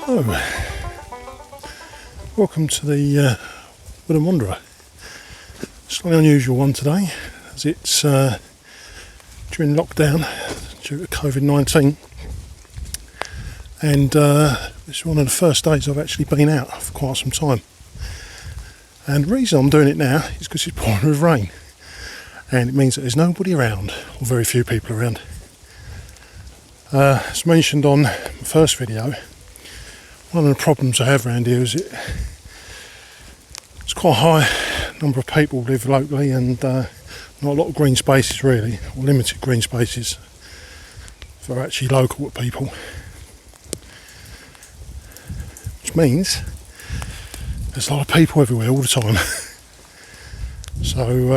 So, welcome to the Woodham Wanderer. Slightly unusual one today, as it's during lockdown due to COVID-19, and it's one of the first days I've actually been out for quite some time. And the reason I'm doing it now is because it's pouring with rain, and it means that there's nobody around, or very few people around. As mentioned on the first video, one of the problems I have around here is it's quite a high number of people live locally, and not a lot of green spaces really, or limited green spaces for actually local people, which means there's a lot of people everywhere all the time. So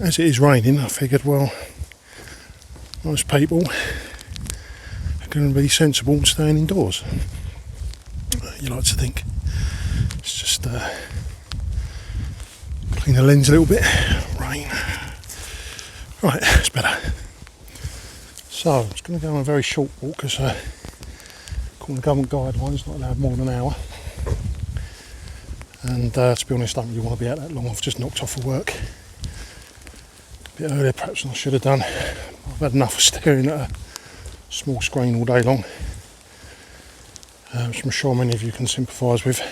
as it is raining, I figured, well, most people are going to be sensible and staying indoors. You like to think. It's just clean the lens a little bit. Rain. Right, it's better. So I'm just going to go on a very short walk because according to government guidelines, not allowed more than an hour. And to be honest, I don't really want to be out that long. I've just knocked off for work a bit earlier perhaps than I should have done. I've had enough of staring at a small screen all day long, which I'm sure many of you can sympathise with.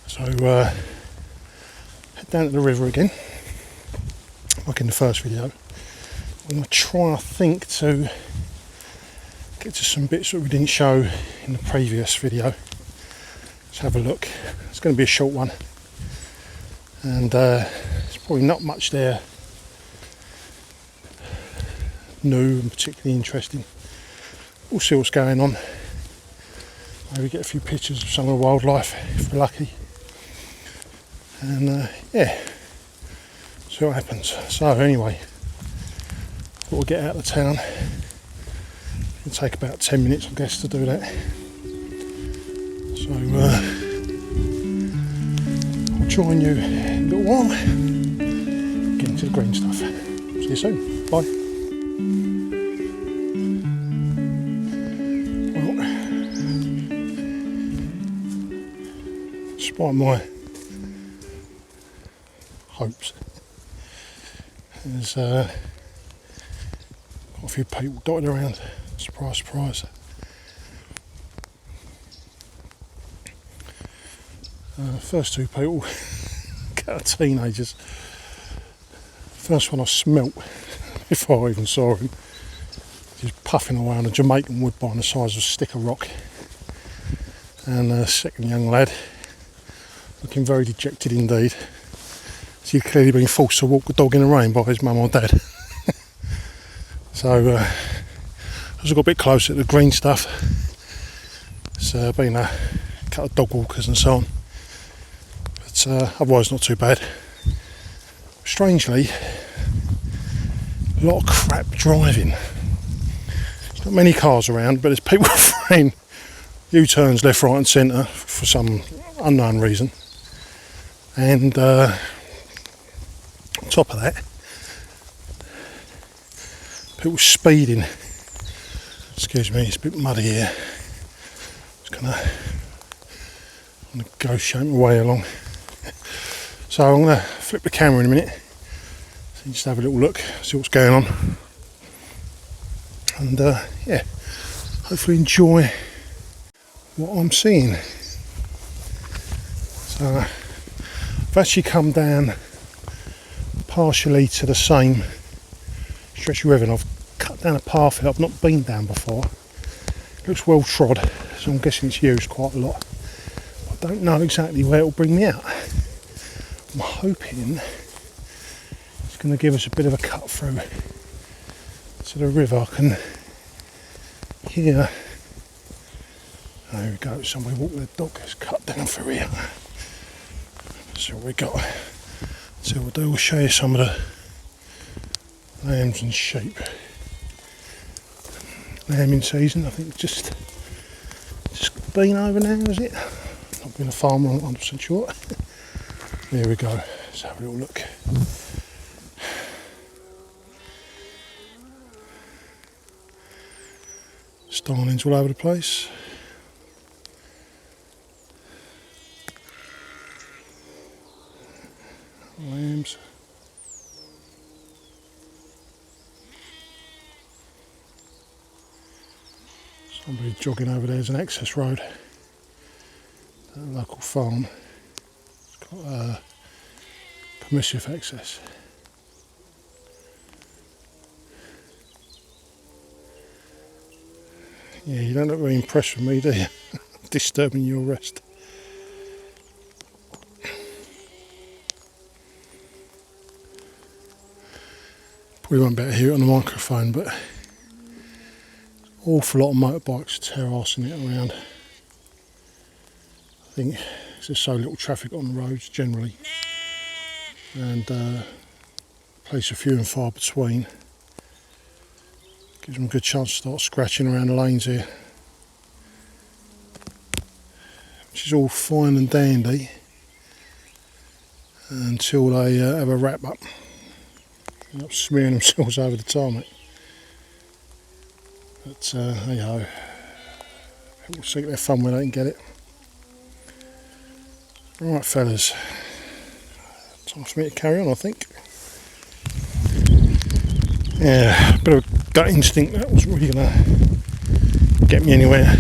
So head down to the river again, like in the first video. I'm going to try, I think, to get to some bits that we didn't show in the previous video. Let's have a look. It's going to be a short one, and there's probably not much there new and particularly interesting. We'll see what's going on. Maybe get a few pictures of some of the wildlife if we're lucky, and yeah, see what happens. So anyway, we'll get out of town. It'll take about 10 minutes I guess to do that. So I'll join you in a little while, get into the green stuff. See you soon, bye. Despite my hopes, there's quite a few people dotted around. Surprise, surprise. First two people are teenagers. First one I smelt before I even saw him. He was puffing away on a Jamaican woodbine the size of a stick of rock. And the second young lad, looking very dejected indeed. So he'd clearly been forced to walk the dog in the rain by his mum or dad. So as I got a bit closer to the green stuff, it's been a couple of dog walkers and so on. But otherwise not too bad. Strangely, a lot of crap driving. There's not many cars around, but there's people throwing U-turns left, right and centre for some unknown reason. And on top of that, people speeding. Excuse me, it's a bit muddy here. Just gonna negotiate my way along. So I'm gonna flip the camera in a minute, so just have a little look, see what's going on, and yeah, hopefully enjoy what I'm seeing. So I've actually come down partially to the same stretch of river, and I've cut down a path that I've not been down before. It looks well trod, so I'm guessing it's used quite a lot. I don't know exactly where it'll bring me out. I'm hoping it's going to give us a bit of a cut through to the river. I can hear, there we go, somebody walking their dog. It's cut down through here. See what we got. So what we'll do, we'll show you some of the lambs and sheep. Lambing season, I think just been over now, is it? Not been a farmer, I'm not 100% sure. There we go, let's have a little look. Starlings all over the place. Somebody jogging over there is an access road. A local farm. It's got permissive access. Yeah, you don't look very impressed with me, do you? Disturbing your rest. Probably won't be able to hear it on the microphone, but awful lot of motorbikes terracing it around. I think there's so little traffic on the roads generally, and place are few and far between. Gives them a good chance to start scratching around the lanes here, which is all fine and dandy until they have a wrap up. End up smearing themselves over the tarmac. But hey ho, people seek their fun when they can get it. Right fellas, time for me to carry on I think. Yeah, a bit of a gut instinct, that wasn't really going to get me anywhere.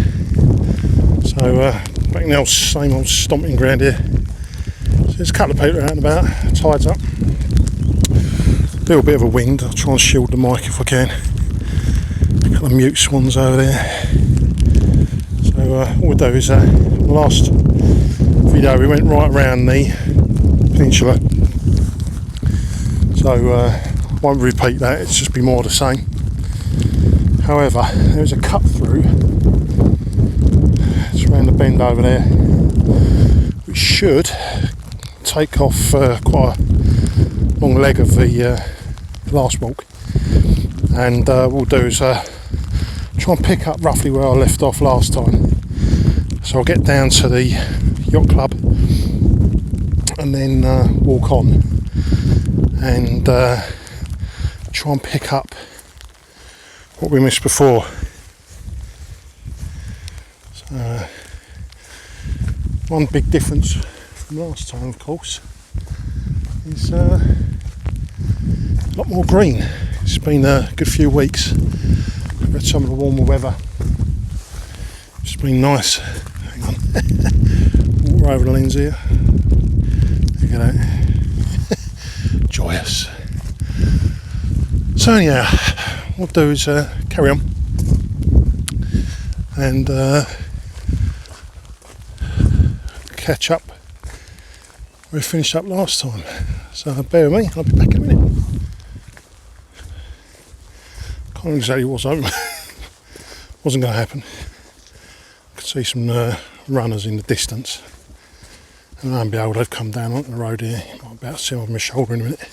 So back in the same old stomping ground here. So there's a couple of people out and about, tides up. A little bit of a wind, I'll try and shield the mic if I can. A couple of mute swans over there. So all we'll do is, the last video we went right around the peninsula. So won't repeat that, it's just be more of the same. However, there's a cut through, it's around the bend over there, which should take off quite a long leg of the last walk, and what we'll do is try and pick up roughly where I left off last time. So I'll get down to the yacht club and then walk on and try and pick up what we missed before. So, one big difference from last time, of course, is a lot more green. It's been a good few weeks. We've had some of the warmer weather. It's been nice. Hang on. Walk over the lens here. Look at that. Joyous. So anyhow, what we'll do is carry on and catch up where we finished up last time. So bear with me, I'll be back in a minute. Can't remember exactly what was wasn't going to happen. I could see some runners in the distance, and lo and behold, they've come down onto the road here. You might be able to see them over my shoulder in a minute.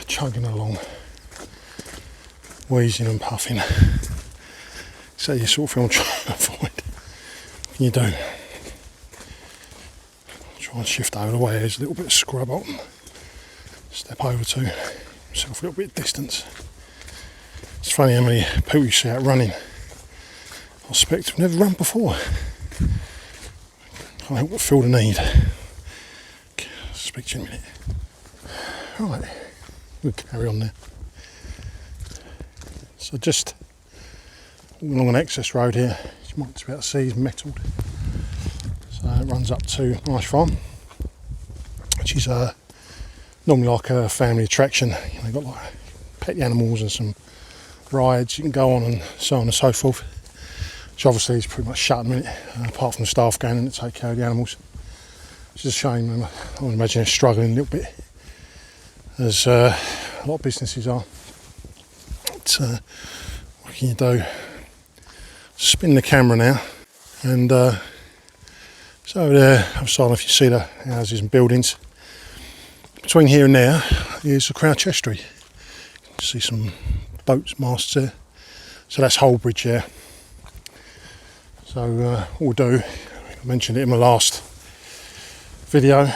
Chugging along, wheezing and puffing. So you sort of feel I'm trying to avoid. What can you do? Try and shift over the way. There's a little bit of scrub on. Step over to myself a little bit of distance. It's funny how many people you see out running. I suspect have never run before. Can't help but feel the need. I'll speak to you in a minute. Right. We'll carry on there. So just along an access road here, as you might be able to see, is metalled. So it runs up to Nice Farm, which is normally like a family attraction. You know, they've got like pet animals and some rides you can go on and so on and so forth. Which obviously is pretty much shut at the minute, apart from the staff going in to take care of the animals. Which is a shame. I would imagine they're struggling a little bit, as a lot of businesses are. But, what can you do? Spin the camera now, and so over there outside, if you see the houses and buildings, between here and there is the Crouch Estuary. You can see some boats, masts there. So that's Holbridge there. So what we'll do, I mentioned it in my last video,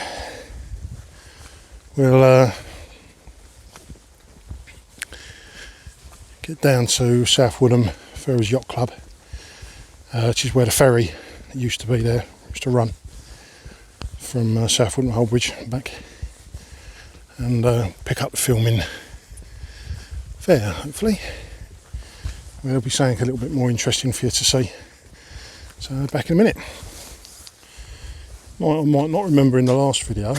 we'll get down to South Woodham Ferrers Yacht Club, which is where the ferry that used to be there, used to run from South Woodham Holbridge and back, and pick up the filming there, hopefully. there'll be something a little bit more interesting for you to see. So back in a minute. I might not remember in the last video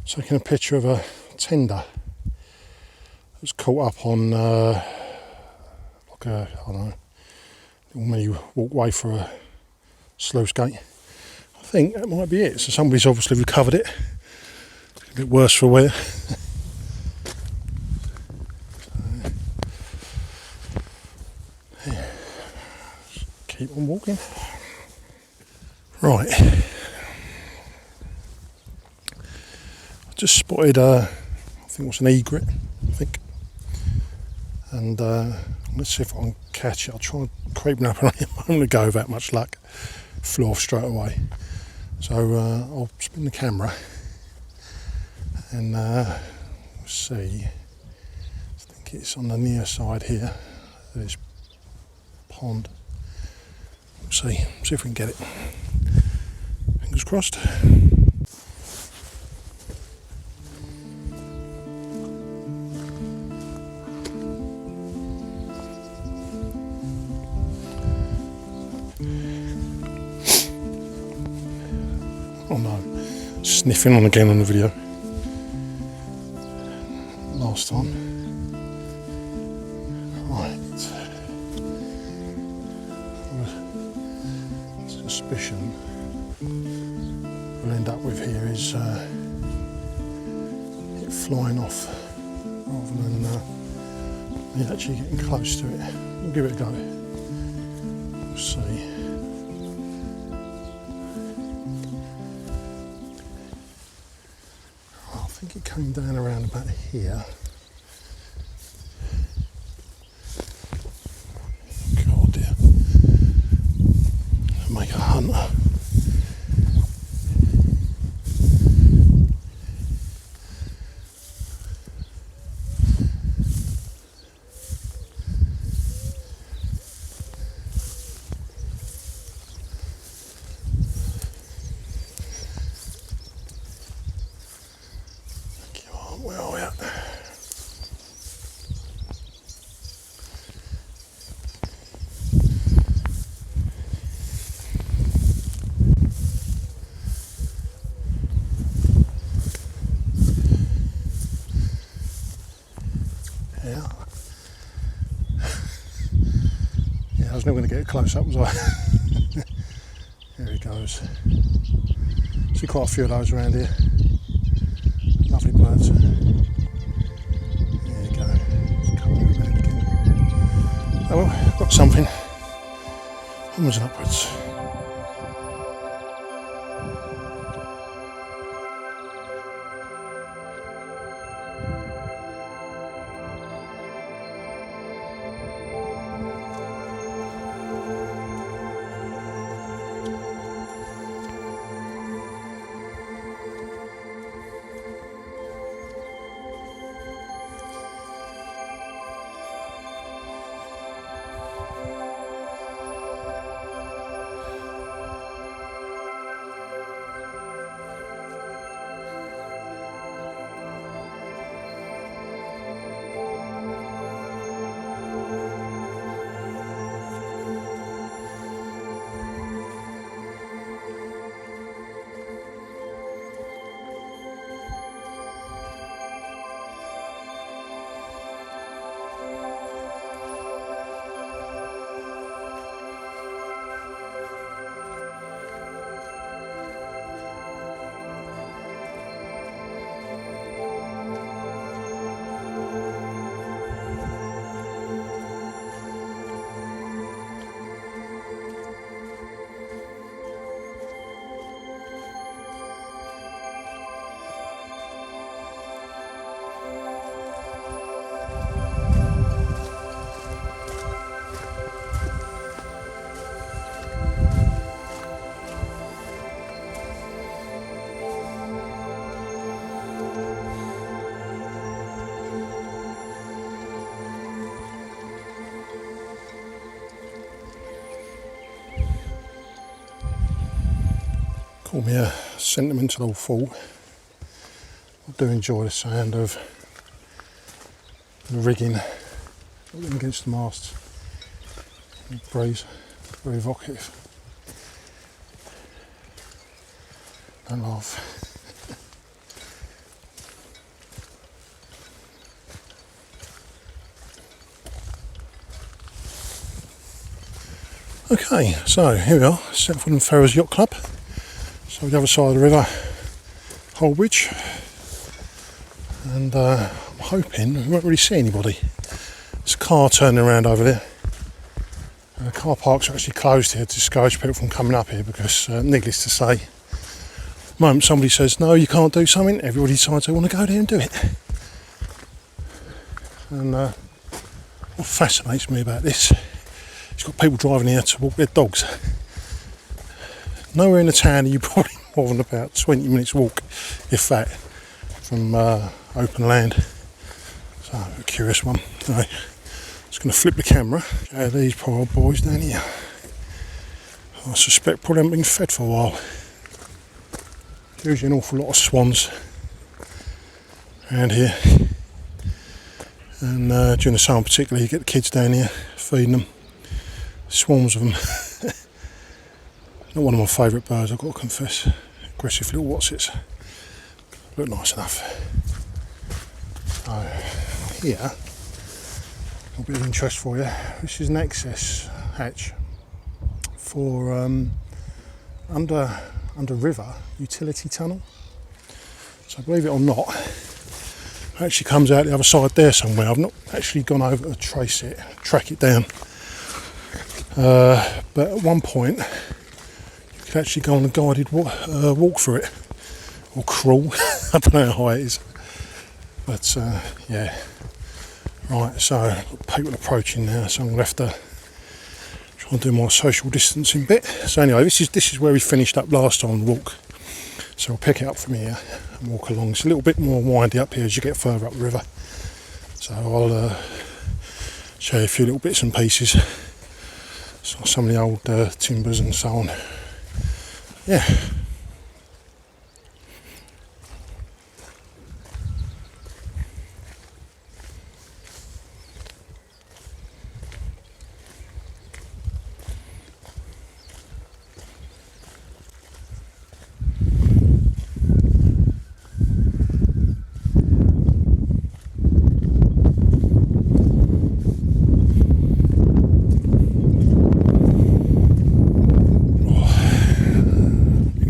taking a picture of a tender that was caught up on like a, I don't know, little mini walkway for a sluice gate. I think that might be it. So somebody's obviously recovered it. It's a bit worse for wear. Yeah. Keep on walking. Right. I just spotted I think it was an egret, I think. And let's see if I can catch it. I'll try creeping up on him. I'm going to go without much luck. Flew off straight away. So I'll spin the camera and see. I think it's on the near side here of this pond. We'll see if we can get it. Fingers crossed. Oh no, sniffing on again on the video. Last time. Right. Suspicion we'll end up with here is it flying off rather than me actually getting close to it. We'll give it a go. We'll see. I think it came down around about here. God dear. Make a hunt. Where are we at? Yeah. Yeah, I was never going to get a close up, was I? There he goes. See quite a few of those around here. Lovely birds. There you go. It's coming around again. Oh well, got something. Onwards and upwards. Call me a sentimental fool. I do enjoy the sound of the rigging against the mast. Breeze, very evocative. Don't laugh. Okay, so here we are, South Woodham Ferrers Yacht Club. So the other side of the river, Holbridge, and I'm hoping we won't really see anybody. There's a car turning around over there. Car parks are actually closed here to discourage people from coming up here because, needless to say, the moment somebody says no, you can't do something, everybody decides they want to go there and do it. And what fascinates me about this, it's got people driving here to walk their dogs. Nowhere in the town are you probably more than about 20 minutes walk, if that, from open land. So a curious one. Anyway, just going to flip the camera. These poor old boys down here. I suspect probably haven't been fed for a while. Usually an awful lot of swans around here. And during the summer particularly, you get the kids down here feeding them. Swarms of them. Not one of my favourite birds, I've got to confess. Aggressive little whatsits. Look nice enough. So, here, a bit of interest for you. This is an access hatch for under river utility tunnel. So believe it or not, it actually comes out the other side there somewhere. I've not actually gone over to track it down. But at one point, you could actually go on a guided walk through it, or crawl. I don't know how high it is, but yeah. Right, so people approaching now, so I'm going to have to try and do my social distancing bit. So anyway, this is where we finished up last time walk. So we'll pick it up from here and walk along. It's a little bit more windy up here as you get further up the river. So I'll show you a few little bits and pieces. So some of the old timbers and so on. Yeah.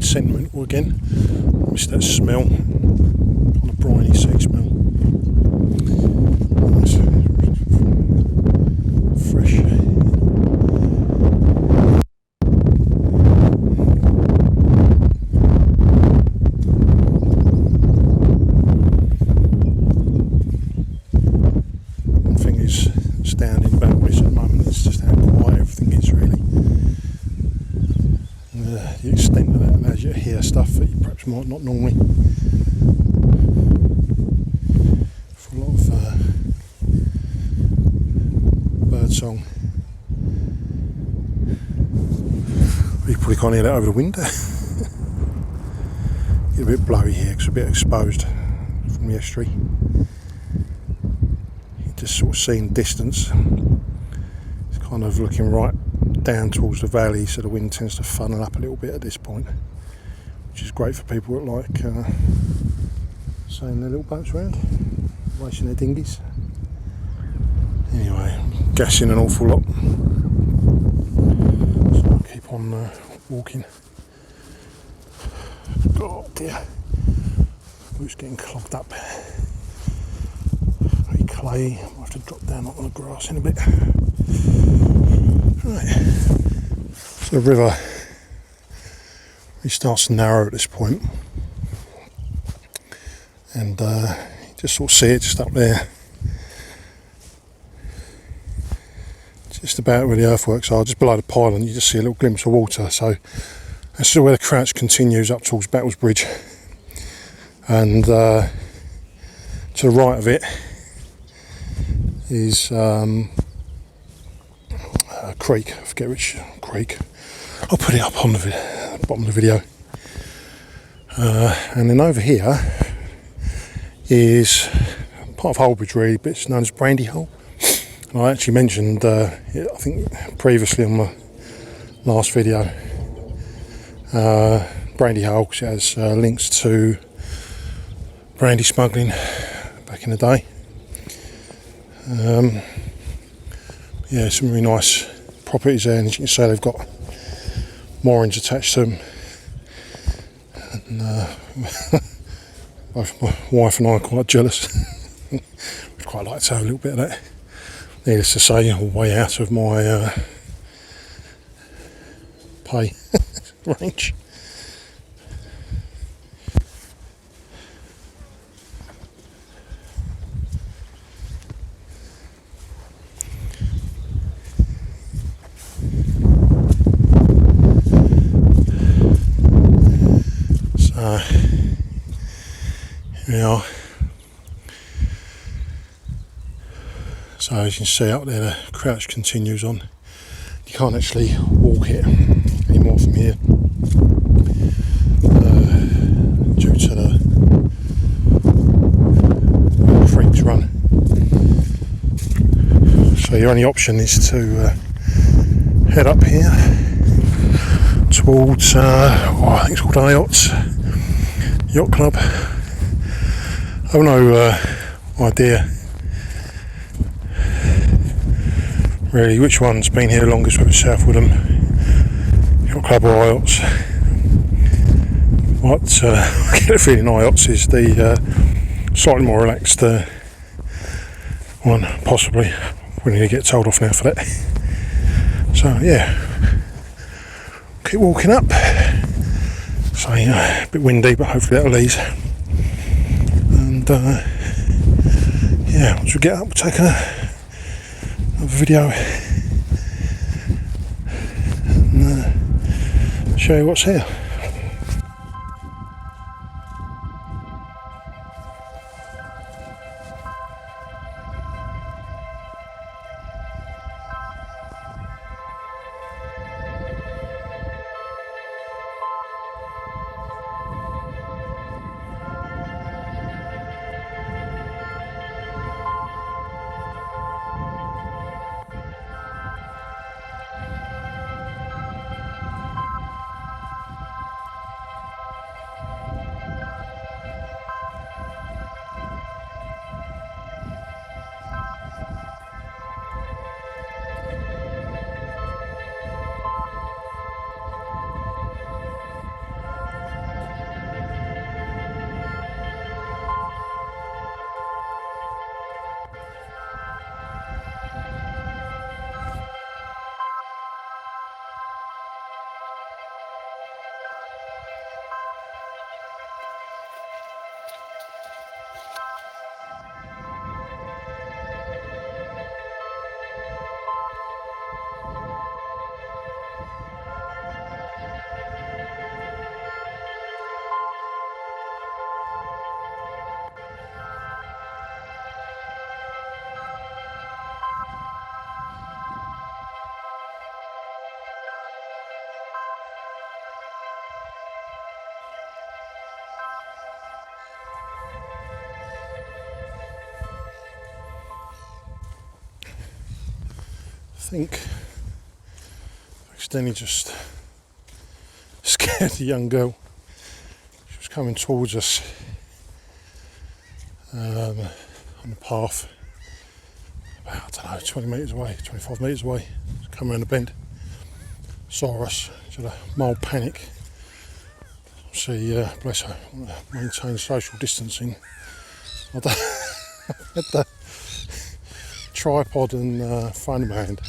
Sentimental again. Missed that smell on a briny sea smell. Nice. Fresh. One thing is astounding about this at the moment is just how quiet everything is really. The extent of that allows you to hear stuff that you perhaps might not normally. For a lot of bird song. You probably can't hear that over the window. Get a bit blowy here because it's a bit exposed from the estuary. You just sort of see in distance. It's kind of looking right down towards the valley, so the wind tends to funnel up a little bit at this point, which is great for people that like sailing their little boats around, racing their dinghies. Anyway, I'm gassing an awful lot, so I'll keep on walking. Oh dear, boots getting clogged up. Very clay, I'll have to drop down on the grass in a bit. Right, so the river really starts to narrow at this point, and you just sort of see it just up there, just about where the earthworks are, just below the pylon. You just see a little glimpse of water. So that's where the crouch continues up towards Battles Bridge, and to the right of it is a creek. I forget which creek. I'll put it up on the bottom of the video. And then over here is part of Holbridge really, but it's known as Brandy Hole. And I actually mentioned, I think previously on my last video, Brandy Hole, because it has links to brandy smuggling back in the day. Yeah, some really nice properties there, and as you can see they've got moorings attached to them. And both my wife and I are quite jealous. We'd quite like to have a little bit of that. Needless to say, all way out of my pay range. So here we are. So as you can see up there, the crouch continues on. You can't actually walk it anymore from here due to the creeks run. So your only option is to head up here towards, I think it's called Yacht Club. I've no idea really which one's been here the longest, whether it's South Woodham Yacht Club or Yachts. What I get a feeling Yachts is the slightly more relaxed one, possibly. We need to get told off now for that. So yeah, keep walking up. So a bit windy, but hopefully that'll ease. And yeah, once we get up, we'll take another video and show you what's here. I think I accidentally just scared the young girl. She was coming towards us on the path about, I don't know, 20 metres away, 25 metres away. She come around the bend, saw us, she had a mild panic. She, bless her, maintain social distancing. I had the tripod and phone in my hand,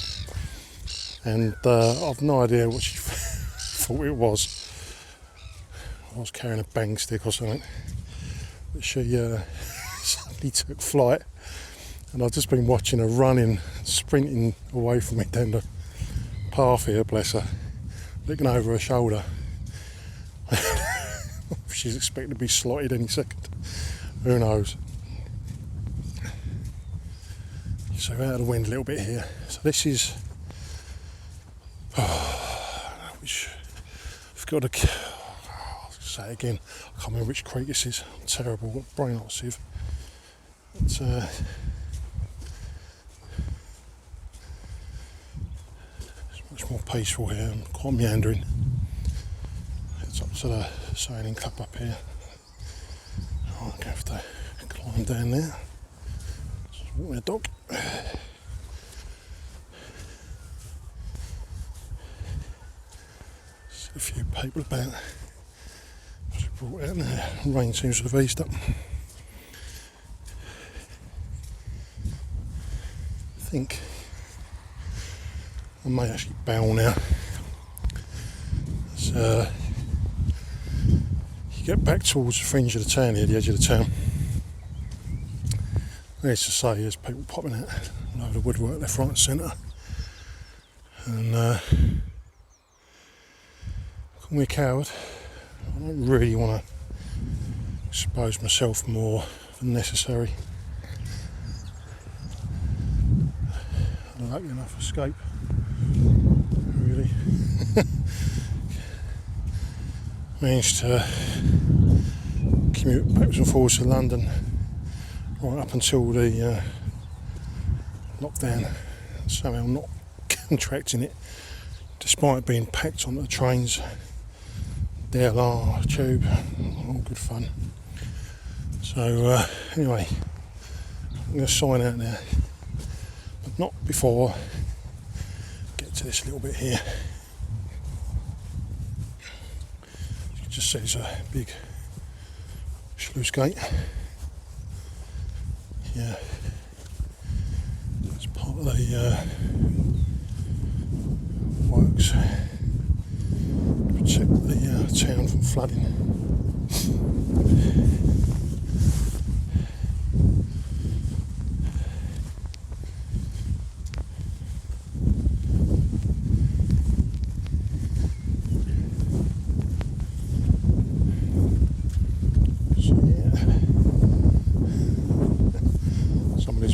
and I've no idea what she thought it was. I was carrying a bang stick or something, but she suddenly took flight, and I've just been watching her running, sprinting away from me down the path here, bless her, looking over her shoulder. She's expected to be slotted any second, who knows. So we're out of the wind a little bit here. So this is, which I've got to, I'll say it again, I can't remember which creek this is. I'm terrible, brain not sieve. It's much more peaceful here and quite meandering. It's up to the sailing club up here. I'm going to have to climb down there. Just walk my dog. See a few people about. Just brought out there. Rain seems to have eased up. I think I may actually bow now. So, you get back towards the fringe of the town here, the edge of the town. Needless to say, there's people popping out all over the woodwork, left, right and centre. And call me a coward. I don't really want to expose myself more than necessary. I don't like enough escape, really. Managed to commute backwards and forwards to London right up until the lockdown, somehow not contracting it despite being packed onto the trains, DLR, tube, all good fun. So anyway, I'm going to sign out now, but not before I get to this little bit here. You can just see there's a big sluice gate. Yeah, it's part of the works to protect the town from flooding.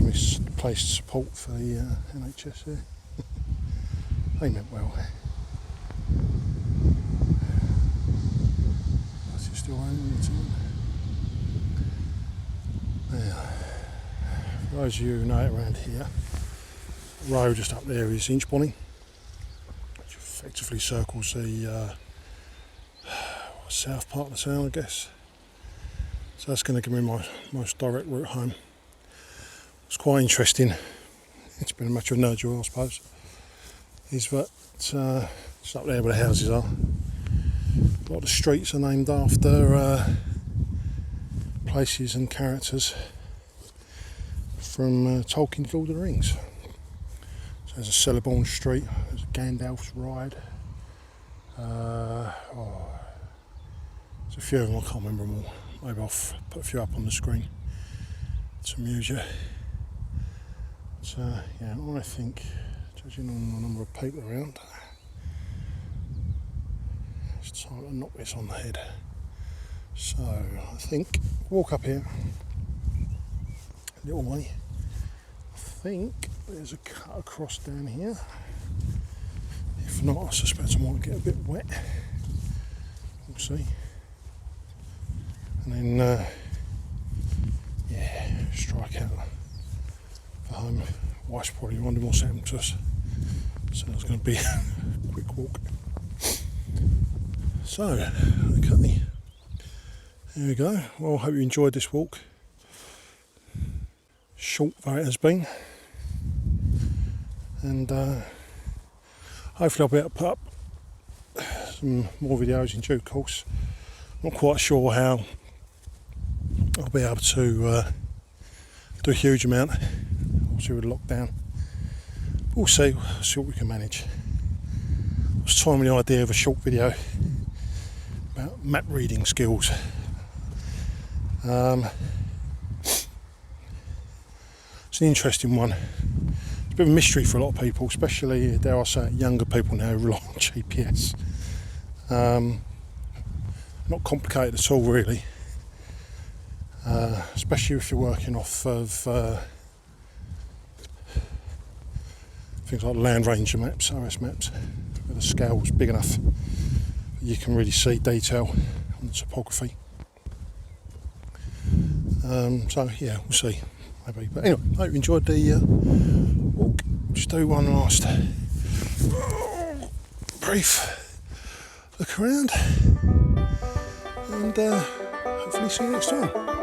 Misplaced support for the NHS here. They meant well. Is it still raining? Now, for those of you who know it around here, the road just up there is Inchbonny, which effectively circles the south part of the town, I guess. So that's going to give me my most direct route home. It's quite interesting. It's been a matter of no joy, I suppose. Is that it's up there where the houses are. A lot of the streets are named after places and characters from Tolkien's Lord of the Rings. So there's a Celeborn Street, there's a Gandalf's Ride. There's a few of them, I can't remember them all. Maybe I'll put a few up on the screen to amuse you. So yeah, I think, judging on the number of people around, it's time to knock this on the head. So I think walk up here a little way. I think there's a cut across down here. If not, I suspect I might get a bit wet. We'll see. And then yeah, strike out for home. Wife's probably wondering what's happened to us, so it's going to be a quick walk. So, okay, there we go. Well, I hope you enjoyed this walk. Short though it has been, and hopefully I'll be able to put up some more videos in due course. Not quite sure how I'll be able to do a huge amount. Obviously with lockdown. We'll see what we can manage. I was toying with the idea of a short video about map reading skills. It's an interesting one. It's a bit of a mystery for a lot of people, especially, dare I say, younger people now who rely on GPS. Not complicated at all, really. Especially if you're working off of things like Land Ranger maps, OS maps, where the scale's big enough that you can really see detail on the topography. So yeah, we'll see, maybe. But anyway, I hope you enjoyed the walk. Just do one last brief look around, and hopefully see you next time.